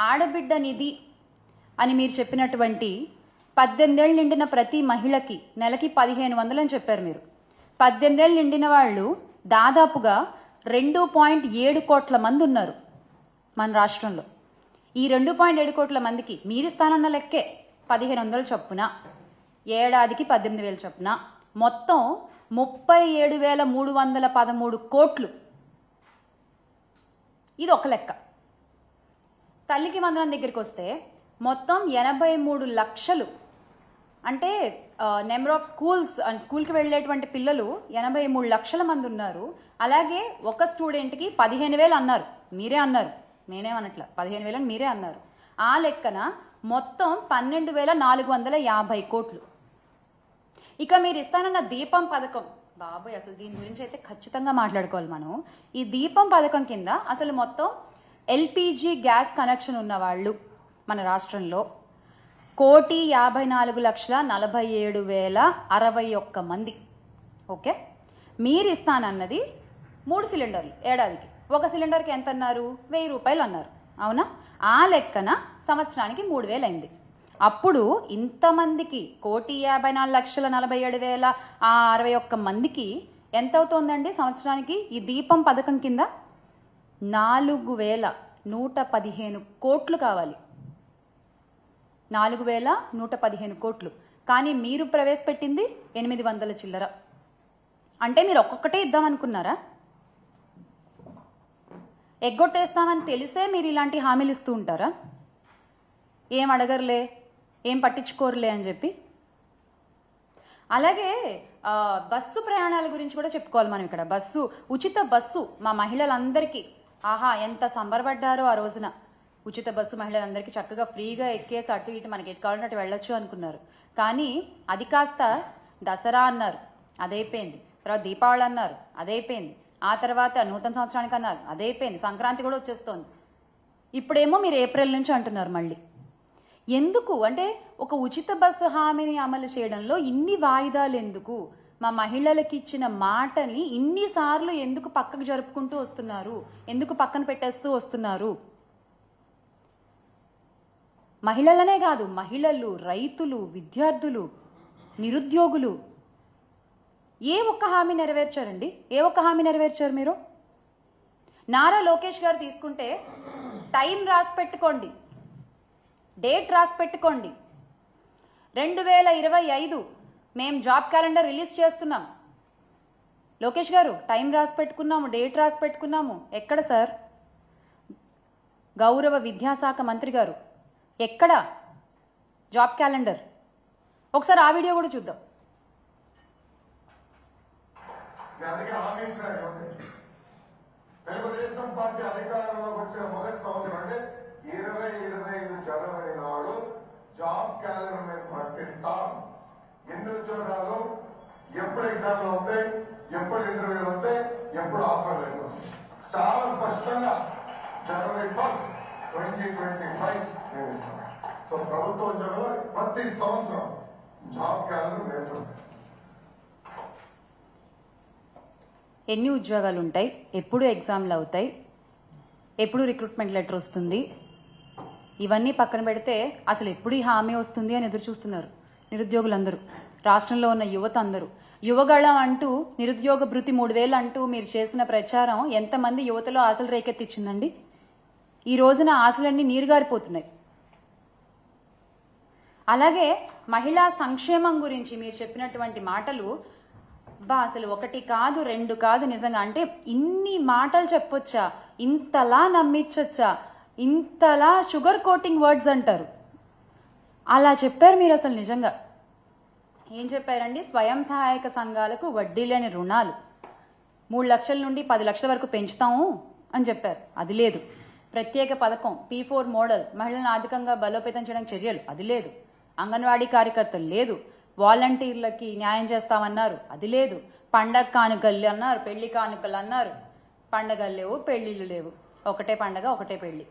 ఆడబిడ్డ నిధి అని మీరు చెప్పినటువంటి 18 ఏళ్ళు నిండిన ప్రతి మహిళకి నెలకి 1500 అని చెప్పారు మీరు. 18 ఏళ్ళు నిండిన వాళ్ళు దాదాపుగా 2.7 కోట్ల మంది ఉన్నారు మన రాష్ట్రంలో. ఈ 2.7 కోట్ల మందికి మీరిస్తానన్న లెక్కే 1500 చొప్పున, ఏడాదికి 18,000 చొప్పున, మొత్తం 37,313 కోట్లు. ఇది ఒక లెక్క. తల్లికి వందనం దగ్గరికి వస్తే మొత్తం 83 లక్షలు, అంటే నెంబర్ ఆఫ్ స్కూల్కి వెళ్ళేటువంటి పిల్లలు 83 లక్షల మంది ఉన్నారు. అలాగే ఒక స్టూడెంట్కి 15,000 అన్నారు, మీరే అన్నారు, నేనేమనట్ల, 15,000 అని మీరే అన్నారు. ఆ లెక్కన మొత్తం 12,450 కోట్లు. ఇక మీరు ఇస్తానన్న దీపం పథకం, బాబాయ్ అసలు దీని గురించి అయితే ఖచ్చితంగా మాట్లాడుకోవాలి మనం. ఈ దీపం పథకం కింద అసలు మొత్తం ఎల్పిజి గ్యాస్ కనెక్షన్ ఉన్న వాళ్ళు మన రాష్ట్రంలో 1,54,47,061 మంది. ఓకే, మీరు ఇస్తానన్నది 3 సిలిండర్లు ఏడాదికి. ఒక సిలిండర్కి ఎంత అన్నారు? 1000 రూపాయలు అన్నారు, అవునా? ఆ లెక్కన సంవత్సరానికి 3,000 అయింది. అప్పుడు ఇంతమందికి 1,54,47,061 మందికి ఎంత అవుతోందండి సంవత్సరానికి? ఈ దీపం పథకం కింద 4,115 కోట్లు కావాలి. 4,115 కోట్లు. కానీ మీరు ప్రవేశపెట్టింది 800 చిల్లర. అంటే మీరు ఒక్కొక్కటే ఇద్దామనుకున్నారా? ఎగ్గొట్టేస్తామని తెలిసే మీరు ఇలాంటి హామీలు ఇస్తూ ఉంటారా? ఏం అడగరులే, ఏం పట్టించుకోరులే అని చెప్పి. అలాగే బస్సు ప్రయాణాల గురించి కూడా చెప్పుకోవాలి మనం ఇక్కడ. ఉచిత బస్సు మా మహిళలందరికీ, ఆహా ఎంత సంబరపడ్డారో ఆ రోజున. ఉచిత బస్సు మహిళలందరికీ చక్కగా ఫ్రీగా ఎక్కేసి అటు ఇటు మనకి ఎటు కావాలంటే వెళ్ళొచ్చు అనుకున్నారు. కానీ అది కాస్త దసరా అన్నారు, అదైపోయింది. తర్వాత దీపావళి అన్నారు, అదైపోయింది. ఆ తర్వాత నూతన సంవత్సరానికి అన్నారు, అదైపోయింది. సంక్రాంతి కూడా వచ్చేస్తోంది. ఇప్పుడేమో మీరు ఏప్రిల్ నుంచి అంటున్నారు మళ్ళీ. ఎందుకు అంటే ఒక ఉచిత బస్సు హామీని అమలు చేయడంలో ఇన్ని వాయిదాలు ఎందుకు? మా మహిళలకు ఇచ్చిన మాటని ఇన్నిసార్లు ఎందుకు పక్కకు జరుపుకుంటూ వస్తున్నారు? ఎందుకు పక్కన పెట్టేస్తూ వస్తున్నారు? మహిళలనే కాదు, మహిళలు, రైతులు, విద్యార్థులు, నిరుద్యోగులు ఏ ఒక్క హామీ నెరవేర్చారండి? ఏ ఒక్క హామీ నెరవేర్చారు మీరు? నారా లోకేష్ గారు తీసుకుంటే టైం రాసి పెట్టుకోండి, డేట్ రాసి పెట్టుకోండి. 2025 మేము జాబ్ క్యాలెండర్ రిలీజ్ చేస్తున్నాం. లోకేష్ గారు టైం రాసి పెట్టుకున్నాము, డేట్ రాసి పెట్టుకున్నాము. ఎక్కడ సార్? గౌరవ విద్యాశాఖ మంత్రి గారు ఎక్కడ జాబ్ క్యాలెండర్? ఒకసారి ఆ వీడియో కూడా చూద్దాం. తెలుగుదేశం పార్టీ అధికారంలోకి వచ్చిన మొదటి సంవత్సరం అంటే 2025 జనవరి నాడు జాబ్ క్యాలెండర్ మేము ప్రకటిస్తాం. ఎన్ని ఉద్యోగాలు, ఎప్పుడు ఎగ్జామ్లు అవుతాయి, ఎప్పుడు ఇంటర్వ్యూలు అవుతాయి, ఎప్పుడు ఆఫర్ లెటర్ వస్తాయి, చాలా స్పష్టంగా జనవరి 1, 2025 మేము ఇస్తాం. సో ప్రభుత్వ ఉద్యోగాలు ప్రతి సంవత్సరం జాబ్ క్యాలెండర్ మేము ప్రకటిస్తాం. ఎన్ని ఉద్యోగాలు ఉంటాయి, ఎప్పుడు ఎగ్జామ్లు అవుతాయి, ఎప్పుడు రిక్రూట్మెంట్ లెటర్ వస్తుంది, ఇవన్నీ పక్కన పెడితే అసలు ఎప్పుడు ఈ హామీ వస్తుంది అని ఎదురు చూస్తున్నారు నిరుద్యోగులందరూ, రాష్ట్రంలో ఉన్న యువత అందరూ. యువగళం అంటూ నిరుద్యోగ భృతి 3,000 అంటూ మీరు చేసిన ప్రచారం ఎంతమంది యువతలో ఆశలు రేకెత్తిచ్చిందండి? ఈ రోజున ఆశలన్నీ నీరుగారిపోతున్నాయి. అలాగే మహిళా సంక్షేమం గురించి మీరు చెప్పినటువంటి మాటలు అసలు 1 కాదు 2 కాదు, నిజంగా అంటే ఇన్ని మాటలు చెప్పొచ్చా? ఇంతలా నమ్మించొచ్చా? ఇంతలా షుగర్ కోటింగ్ వర్డ్స్ అంటారు, అలా చెప్పారు మీరు. అసలు నిజంగా ఏం చెప్పారండి? స్వయం సహాయక సంఘాలకు వడ్డీ లేని రుణాలు 3 లక్షల నుండి 10 లక్షల వరకు పెంచుతాము అని చెప్పారు, అది లేదు. ప్రత్యేక పథకం P4 మోడల్ మహిళలను ఆర్థికంగా బలోపేతం చేయడానికి చర్యలు, అది లేదు. అంగన్వాడీ కార్యకర్తలు లేదు. వాలంటీర్లకి న్యాయం చేస్తామన్నారు, అది లేదు. పండగ కానుకలు అన్నారు, పెళ్లి కానుకలు అన్నారు. పండగలు లేవు, పెళ్లిళ్ళు లేవు, ఒకటే పండగ ఒకటే పెళ్లి.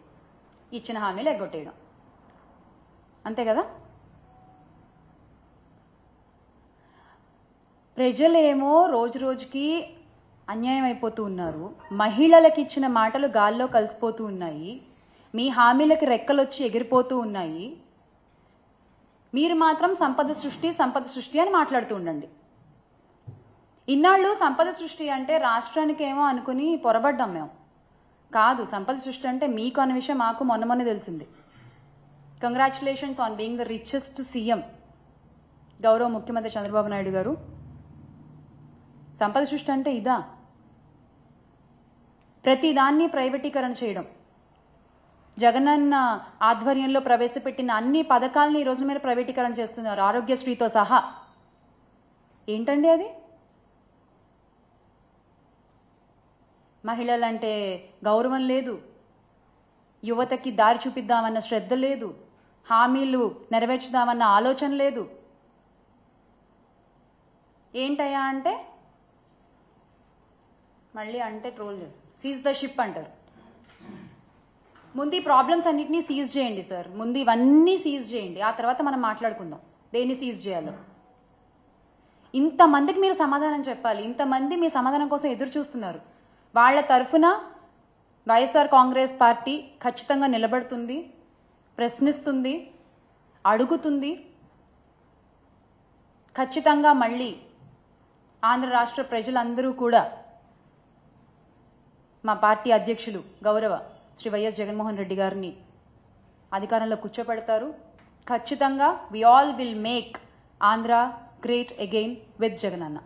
ఇచ్చిన హామీలు ఎగ్గొట్టేయడం, అంతే కదా? ప్రజలేమో రోజు రోజుకి అన్యాయం అయిపోతూ ఉన్నారు. మహిళలకు ఇచ్చిన మాటలు గాల్లో కలిసిపోతూ ఉన్నాయి. మీ హామీలకి రెక్కలొచ్చి ఎగిరిపోతూ ఉన్నాయి. మీరు మాత్రం సంపద సృష్టి అని మాట్లాడుతూ ఉండండి. ఇన్నాళ్ళు సంపద సృష్టి అంటే రాష్ట్రానికి ఏమో అనుకుని పొరబడ్డాం మేము. కాదు, సంపద సృష్టి అంటే మీకు అన్న విషయం మాకు మొన్న తెలిసింది. Congratulations on being the richest CM గౌరవ ముఖ్యమంత్రి చంద్రబాబు నాయుడు గారు. సంపద సృష్టి అంటే ఇదా? ప్రతిదాన్ని ప్రైవేటీకరణ చేయడం, జగనన్న ఆధ్వర్యంలో ప్రవేశపెట్టిన అన్ని పథకాలని ఈ రోజున మీరు ప్రైవేటీకరణ చేస్తున్నారు, ఆరోగ్యశ్రీతో సహా. ఏంటండి అది? మహిళలంటే గౌరవం లేదు, యువతకి దారి చూపిద్దామన్న శ్రద్ధ లేదు, హామీలు నెరవేర్చుదామన్న ఆలోచన లేదు. ఏంటయ్యా అంటే మళ్ళీ అంటే ట్రోల్ చేస్తారు, సీజ్ ద షిప్ అంటారు. ముందు ఈ ప్రాబ్లమ్స్ అన్నిటినీ సీజ్ చేయండి సార్, ముందు ఇవన్నీ సీజ్ చేయండి, ఆ తర్వాత మనం మాట్లాడుకుందాం దేన్ని సీజ్ చేయాలో. ఇంతమందికి మీరు సమాధానం చెప్పాలి, ఇంతమంది మీ సమాధానం కోసం ఎదురు చూస్తున్నారు. వాళ్ళ తరఫున వైఎస్ఆర్ కాంగ్రెస్ పార్టీ ఖచ్చితంగా నిలబడుతుంది, ప్రశ్నిస్తుంది, అడుగుతుంది. ఖచ్చితంగా మళ్ళీ ఆంధ్ర రాష్ట్ర ప్రజలందరూ కూడా మా పార్టీ అధ్యక్షులు గౌరవ శ్రీ వైఎస్ జగన్మోహన్ రెడ్డి గారిని అధికారంలో కూర్చోపెడతారు. ఖచ్చితంగా we all will make Andhra great again with Jagananna.